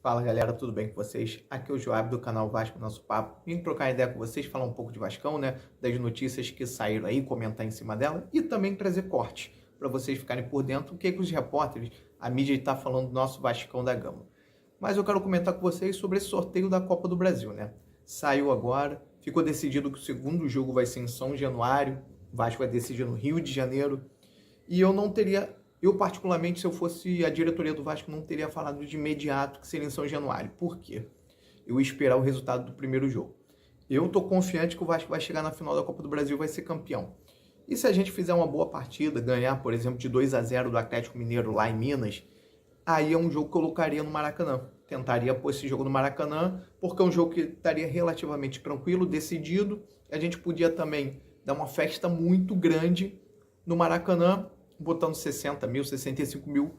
Fala galera, tudo bem com vocês? Aqui é o Joab do canal Vasco Nosso Papo. Vim trocar ideia com vocês, falar um pouco de Vascão, né? Das notícias que saíram aí, comentar em cima dela e também trazer corte para vocês ficarem por dentro o que os repórteres, a mídia está falando do nosso Vascão da Gama. Mas eu quero comentar com vocês sobre esse sorteio da Copa do Brasil, né? Saiu agora, ficou decidido que o segundo jogo vai ser em São Januário, o Vasco vai decidir no Rio de Janeiro e eu, particularmente, se eu fosse a diretoria do Vasco, não teria falado de imediato que seria em São Januário. Por quê? Eu ia esperar o resultado do primeiro jogo. Eu tô confiante que o Vasco vai chegar na final da Copa do Brasil e vai ser campeão. E se a gente fizer uma boa partida, ganhar, por exemplo, de 2-0 do Atlético Mineiro lá em Minas, aí é um jogo que eu colocaria no Maracanã. Tentaria pôr esse jogo no Maracanã, porque é um jogo que estaria relativamente tranquilo, decidido. A gente podia também dar uma festa muito grande no Maracanã, botando 60 mil, 65 mil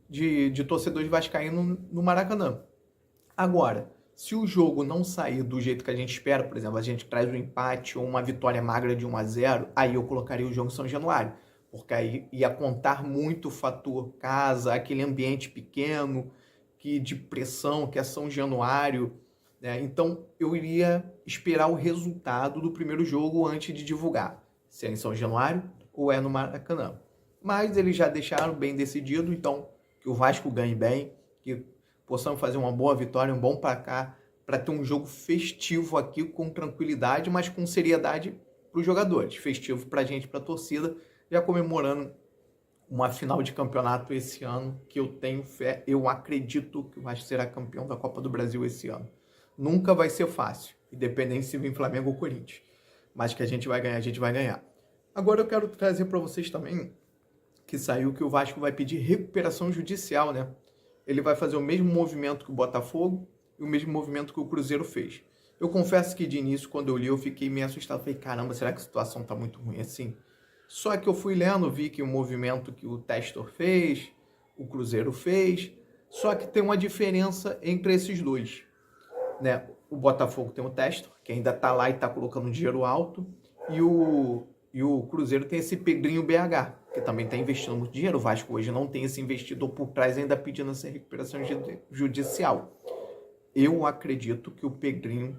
de torcedores vascaínos no Maracanã. Agora, se o jogo não sair do jeito que a gente espera, por exemplo, a gente traz um empate ou uma vitória magra de 1-0, aí eu colocaria o jogo em São Januário, porque aí ia contar muito o fator casa, aquele ambiente pequeno, de pressão, que é São Januário, né? Então, eu iria esperar o resultado do primeiro jogo antes de divulgar, se é em São Januário ou é no Maracanã. Mas eles já deixaram bem decidido, então que o Vasco ganhe bem, que possamos fazer uma boa vitória, um bom placar, para ter um jogo festivo aqui com tranquilidade, mas com seriedade para os jogadores. Festivo para a gente, para a torcida, já comemorando uma final de campeonato esse ano, que eu tenho fé, eu acredito que o Vasco será campeão da Copa do Brasil esse ano. Nunca vai ser fácil, independente se vir Flamengo ou Corinthians, mas que a gente vai ganhar, a gente vai ganhar. Agora eu quero trazer para vocês também que saiu que o Vasco vai pedir recuperação judicial, né? Ele vai fazer o mesmo movimento que o Botafogo e o mesmo movimento que o Cruzeiro fez. Eu confesso que de início, quando eu li, eu fiquei meio assustado. Falei, caramba, será que a situação tá muito ruim assim? Só que eu fui lendo, vi que o movimento que o Testor fez, o Cruzeiro fez, só que tem uma diferença entre esses dois, né? O Botafogo tem o Testor, que ainda tá lá e tá colocando dinheiro alto, e o Cruzeiro tem esse Pedrinho BH, que também está investindo muito dinheiro. O Vasco hoje não tem esse investidor por trás ainda pedindo essa recuperação judicial. Eu acredito que o Pedrinho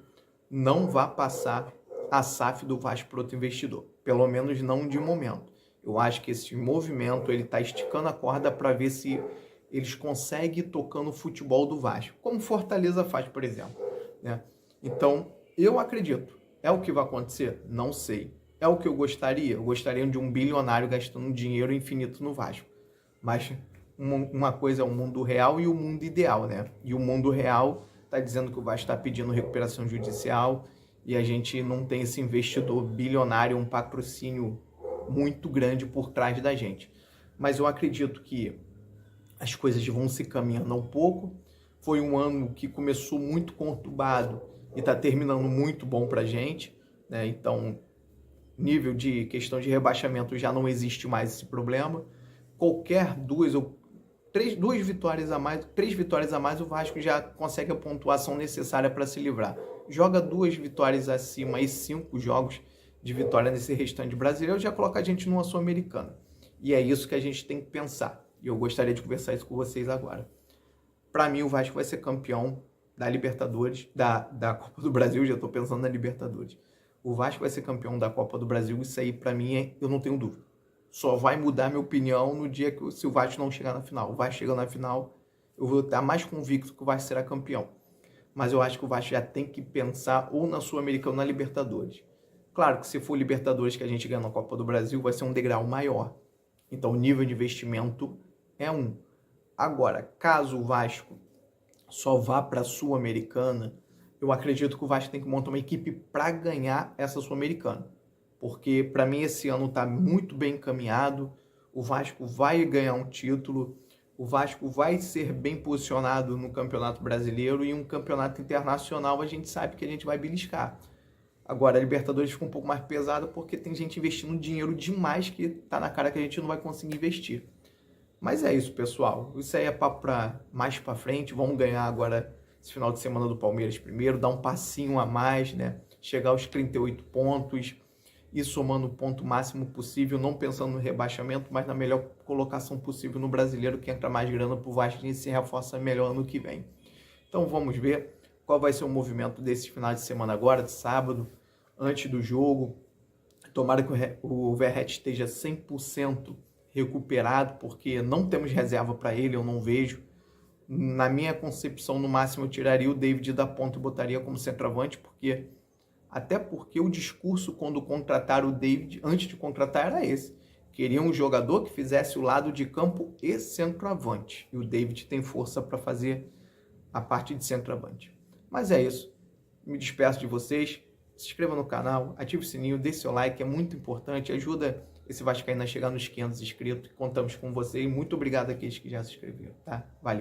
não vai passar a SAF do Vasco para outro investidor. Pelo menos não de momento. Eu acho que esse movimento ele está esticando a corda para ver se eles conseguem ir tocando o futebol do Vasco, como Fortaleza faz, por exemplo, né? Então, eu acredito. É o que vai acontecer? Não sei. É o que eu gostaria? Eu gostaria de um bilionário gastando dinheiro infinito no Vasco. Mas uma coisa é o mundo real e o mundo ideal, né? E o mundo real está dizendo que o Vasco está pedindo recuperação judicial e a gente não tem esse investidor bilionário, um patrocínio muito grande por trás da gente. Mas eu acredito que as coisas vão se caminhando um pouco. Foi um ano que começou muito conturbado e está terminando muito bom para a gente, né? Então, nível de questão de rebaixamento já não existe mais esse problema. Qualquer três vitórias a mais, o Vasco já consegue a pontuação necessária para se livrar. Joga 2 vitórias acima e 5 jogos de vitória nesse restante brasileiro, já coloca a gente numa Sul-Americana. E é isso que a gente tem que pensar. E eu gostaria de conversar isso com vocês agora. Para mim, o Vasco vai ser campeão da Libertadores, da Copa do Brasil, já estou pensando na Libertadores. O Vasco vai ser campeão da Copa do Brasil, isso aí pra mim eu não tenho dúvida. Só vai mudar minha opinião no dia que se o Vasco não chegar na final. O Vasco chegando na final, eu vou estar mais convicto que o Vasco será campeão. Mas eu acho que o Vasco já tem que pensar ou na Sul-Americana ou na Libertadores. Claro que se for Libertadores que a gente ganha na Copa do Brasil, vai ser um degrau maior. Então o nível de investimento é um. Agora, caso o Vasco só vá para a Sul-Americana, eu acredito que o Vasco tem que montar uma equipe para ganhar essa Sul-Americana. Porque, para mim, esse ano está muito bem encaminhado. O Vasco vai ganhar um título. O Vasco vai ser bem posicionado no Campeonato Brasileiro. E um campeonato internacional a gente sabe que a gente vai beliscar. Agora, a Libertadores fica um pouco mais pesada porque tem gente investindo dinheiro demais que está na cara que a gente não vai conseguir investir. Mas é isso, pessoal. Isso aí é papo mais para frente. Vamos ganhar agora esse final de semana do Palmeiras primeiro, dar um passinho a mais, né? Chegar aos 38 pontos e somando o ponto máximo possível, não pensando no rebaixamento, mas na melhor colocação possível no brasileiro, que entra mais grana pro Vasco e se reforça melhor ano que vem. Então vamos ver qual vai ser o movimento desse final de semana agora, de sábado, antes do jogo. Tomara que o Verratti esteja 100% recuperado, porque não temos reserva para ele, eu não vejo. Na minha concepção, no máximo, eu tiraria o David da ponta e botaria como centroavante, até porque o discurso quando contrataram o David, antes de contratar, era esse. Queriam um jogador que fizesse o lado de campo e centroavante. E o David tem força para fazer a parte de centroavante. Mas é isso. Me despeço de vocês. Se inscreva no canal, ative o sininho, dê seu like, é muito importante. Ajuda esse vascaíno a chegar nos 500 inscritos. Contamos com você e muito obrigado àqueles que já se inscreveram, tá? Valeu!